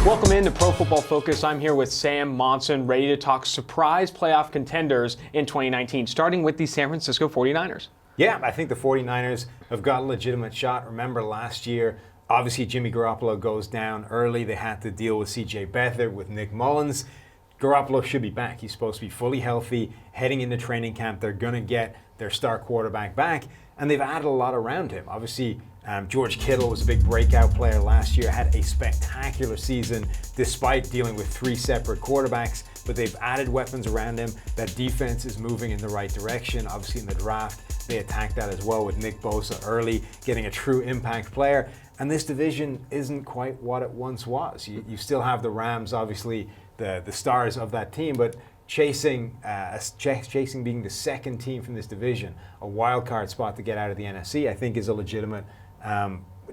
Welcome into Pro Football Focus. I'm here with Sam Monson, ready to talk surprise playoff contenders in 2019, starting with the San Francisco 49ers. Yeah, I think the 49ers have got a legitimate shot. Remember last year, obviously Jimmy Garoppolo goes down early. They had to deal with C.J. Beathard, with Nick Mullins. Garoppolo should be back. He's supposed to be fully healthy. Heading into training camp, they're going to get their star quarterback back, and they've added a lot around him. Obviously, George Kittle was a big breakout player last year, had a spectacular season despite dealing with three separate quarterbacks, but they've added weapons around him. That defense is moving in the right direction. Obviously in the draft, they attacked that as well with Nick Bosa early, getting a true impact player. And this division isn't quite what it once was. You still have the Rams, obviously the stars of that team, but chasing being the second team from this division, a wild card spot to get out of the NFC, I think is a legitimate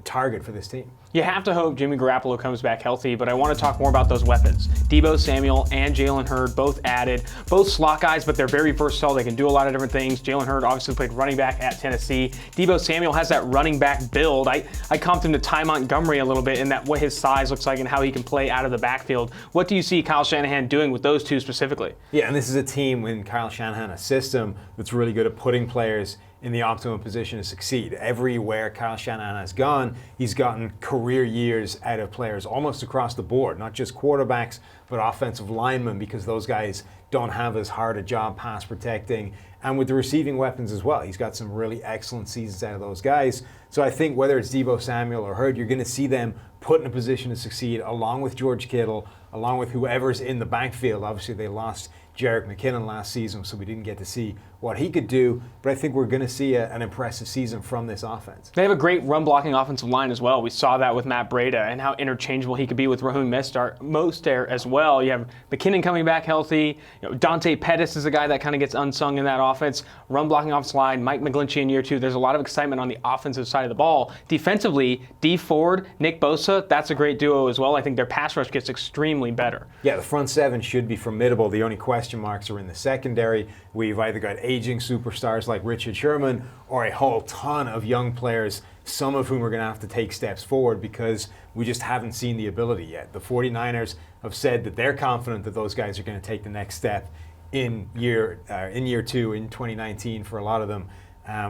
target for this team. You have to hope Jimmy Garoppolo comes back healthy, but I want to talk more about those weapons. Deebo Samuel and Jalen Hurd both added, both slot guys, but they're very versatile. They can do a lot of different things. Jalen Hurd obviously played running back at Tennessee. Deebo Samuel has that running back build. I comped him to Ty Montgomery a little bit in that what his size looks like and how he can play out of the backfield. What do you see Kyle Shanahan doing with those two specifically? Yeah, and this is a team in Kyle Shanahan, a system that's really good at putting players in the optimum position to succeed. Everywhere Kyle Shanahan has gone, he's gotten career years out of players almost across the board, not just quarterbacks, but offensive linemen, because those guys don't have as hard a job pass protecting. And with the receiving weapons as well, he's got some really excellent seasons out of those guys. So I think whether it's Deebo Samuel or Hurd, you're going to see them put in a position to succeed along with George Kittle, along with whoever's in the backfield. Obviously, they lost Jerick McKinnon last season, so we didn't get to see what he could do, but I think we're going to see an impressive season from this offense. They have a great run-blocking offensive line as well. We saw that with Matt Breida and how interchangeable he could be with Raheem Mostert as well. You have McKinnon coming back healthy. Dante Pettis is a guy that kind of gets unsung in that offense. Run-blocking offensive line, Mike McGlinchey in year two. There's a lot of excitement on the offensive side of the ball. Defensively, Dee Ford, Nick Bosa, that's a great duo as well. I think their pass rush gets extremely better. Yeah, the front seven should be formidable. The only question marks are in the secondary. We've either got aging superstars like Richard Sherman or a whole ton of young players, some of whom are going to have to take steps forward because we just haven't seen the ability yet. The 49ers have said that they're confident that those guys are going to take the next step in year two, in 2019 for a lot of them.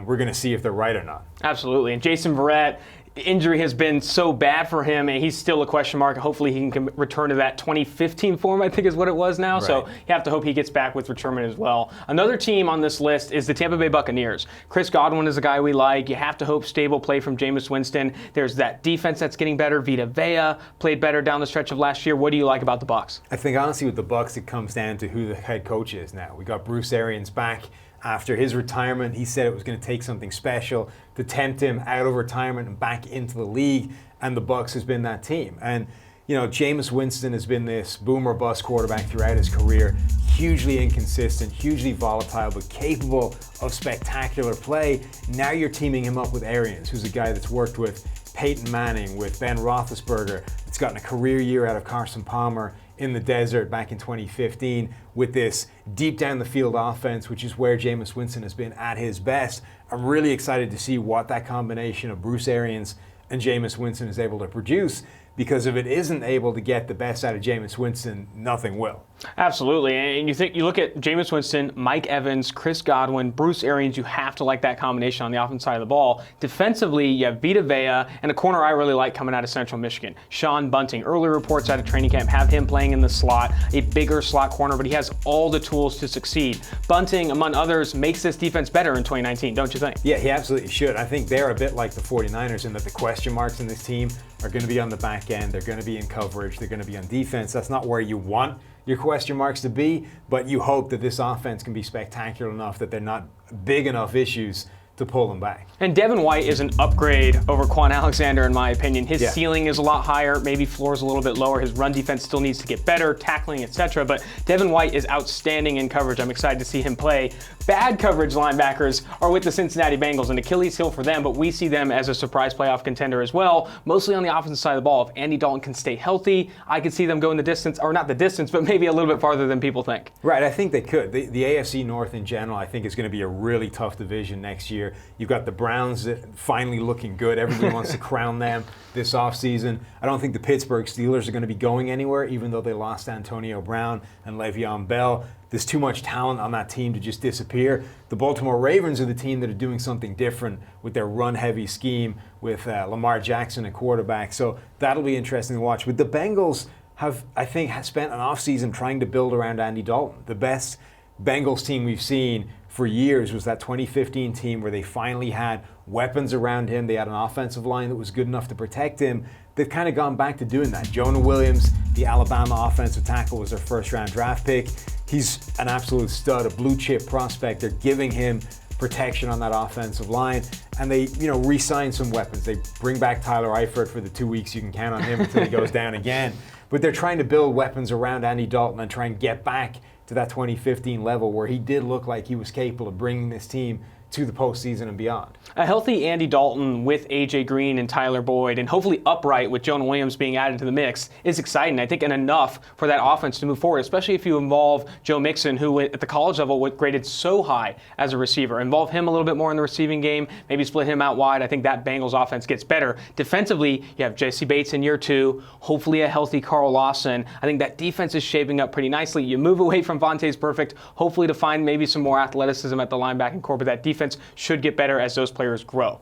We're going to see if they're right or not. Absolutely. And Jason Verrett, injury has been so bad for him, and he's still a question mark. Hopefully he can return to that 2015 form, I think is what it was now. Right. So you have to hope he gets back with Sherman as well. Another team on this list is the Tampa Bay Buccaneers. Chris Godwin is a guy we like. You have to hope stable play from Jameis Winston. There's that defense that's getting better. Vita Vea played better down the stretch of last year. What do you like about the Bucs? I think honestly with the Bucs, it comes down to who the head coach is now. We got Bruce Arians back. After his retirement, he said it was going to take something special to tempt him out of retirement and back into the league, and the Bucs has been that team. And, Jameis Winston has been this boom or bust quarterback throughout his career, hugely inconsistent, hugely volatile, but capable of spectacular play. Now you're teaming him up with Arians, who's a guy that's worked with Peyton Manning, with Ben Roethlisberger. It's gotten a career year out of Carson Palmer in the desert back in 2015 with this deep down the field offense, which is where Jameis Winston has been at his best. I'm really excited to see what that combination of Bruce Arians and Jameis Winston is able to produce, because if it isn't able to get the best out of Jameis Winston, nothing will. Absolutely. And you look at Jameis Winston, Mike Evans, Chris Godwin, Bruce Arians, you have to like that combination on the offensive side of the ball. Defensively, you have Vita Vea and a corner I really like coming out of Central Michigan, Sean Bunting. Early reports out of training camp have him playing in the slot, a bigger slot corner, but he has all the tools to succeed. Bunting, among others, makes this defense better in 2019, don't you think? Yeah, he absolutely should. I think they're a bit like the 49ers in that the question marks in this team are going to be on the back end, they're going to be in coverage, they're going to be on defense. That's not where you want your question marks to be, but you hope that this offense can be spectacular enough that they're not big enough issues to pull them back. And Devin White is an upgrade over Quan Alexander, in my opinion. His ceiling is a lot higher, maybe floor is a little bit lower. His run defense still needs to get better, tackling, etc. But Devin White is outstanding in coverage. I'm excited to see him play. bad coverage linebackers are with the Cincinnati Bengals, an Achilles heel for them, but we see them as a surprise playoff contender as well, mostly on the offensive side of the ball. If Andy Dalton can stay healthy, I could see them going the distance, or not the distance, but maybe a little bit farther than people think. Right, I think they could. The AFC North in general, I think, is going to be a really tough division next year. You've got the Browns finally looking good. Everybody wants to crown them this offseason. I don't think the Pittsburgh Steelers are going to be going anywhere, even though they lost Antonio Brown and Le'Veon Bell. There's too much talent on that team to just disappear. The Baltimore Ravens are the team that are doing something different with their run-heavy scheme with Lamar Jackson at quarterback. So that'll be interesting to watch. But the Bengals have, I think, spent an offseason trying to build around Andy Dalton. The best Bengals team we've seen for years was that 2015 team where they finally had weapons around him. They had an offensive line that was good enough to protect him. They've kind of gone back to doing that. Jonah Williams, the Alabama offensive tackle, was their first-round draft pick. He's an absolute stud, a blue-chip prospect. They're giving him protection on that offensive line, and they, re-sign some weapons. They bring back Tyler Eifert for the 2 weeks. You can count on him until he goes down again. But they're trying to build weapons around Andy Dalton and try and get back to that 2015 level where he did look like he was capable of bringing this team to the postseason and beyond. A healthy Andy Dalton with A.J. Green and Tyler Boyd, and hopefully upright with Jonah Williams being added to the mix, is exciting, I think, and enough for that offense to move forward, especially if you involve Joe Mixon, who at the college level was graded so high as a receiver. Involve him a little bit more in the receiving game, maybe split him out wide. I think that Bengals offense gets better. Defensively, you have Jesse Bates in year 2, hopefully a healthy Carl Lawson. I think that defense is shaping up pretty nicely. You move away from Vontaze Perfect, hopefully to find maybe some more athleticism at the linebacking core, but that defense should get better as those players grow.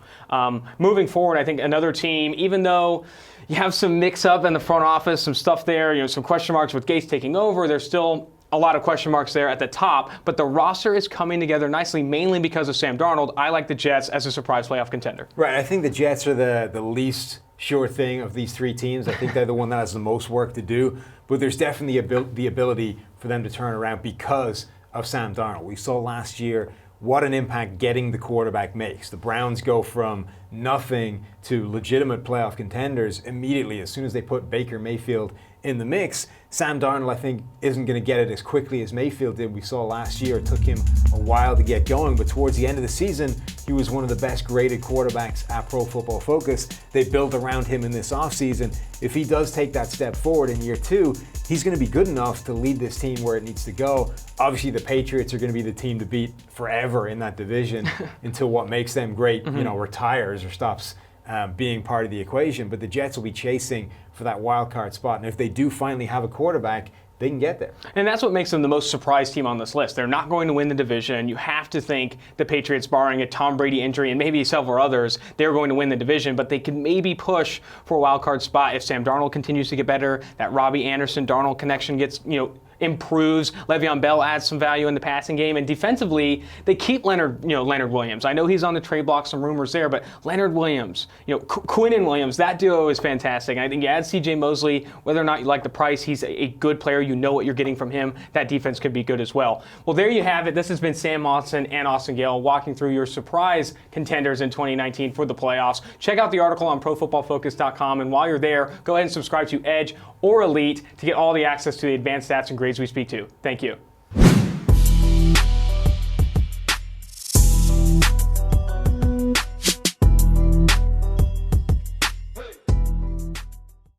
Moving forward, I think another team, even though you have some mix-up in the front office, some stuff there, some question marks with Gase taking over, there's still a lot of question marks there at the top, but the roster is coming together nicely, mainly because of Sam Darnold. I like the Jets as a surprise playoff contender. Right, I think the Jets are the least sure thing of these 3 teams. I think they're the one that has the most work to do, but there's definitely the ability for them to turn around because of Sam Darnold. We saw last year what an impact getting the quarterback makes. The Browns go from nothing to legitimate playoff contenders immediately as soon as they put Baker Mayfield in the mix. Sam Darnold, I think, isn't going to get it as quickly as Mayfield did. We saw last year it took him a while to get going, but towards the end of the season, he was one of the best graded quarterbacks at Pro Football Focus. They built around him in this offseason. If he does take that step forward in year 2, he's going to be good enough to lead this team where it needs to go. Obviously, the Patriots are going to be the team to beat forever in that division until what makes them great, retires or stops being part of the equation. But the Jets will be chasing for that wild card spot. And if they do finally have a quarterback, they can get there. And that's what makes them the most surprised team on this list. They're not going to win the division. You have to think the Patriots, barring a Tom Brady injury and maybe several others, they're going to win the division, but they can maybe push for a wild card spot if Sam Darnold continues to get better, that Robbie Anderson-Darnold connection gets, improves. Le'Veon Bell adds some value in the passing game, and defensively, they keep Leonard Williams. I know he's on the trade block, some rumors there, but Leonard Williams, Quinn and Williams, that duo is fantastic. And I think you add C.J. Mosley, whether or not you like the price, he's a good player. You know what you're getting from him. That defense could be good as well. Well, there you have it. This has been Sam Monson and Austin Gayle walking through your surprise contenders in 2019 for the playoffs. Check out the article on ProFootballFocus.com, and while you're there, go ahead and subscribe to Edge or Elite to get all the access to the advanced stats and grades we speak to. Thank you.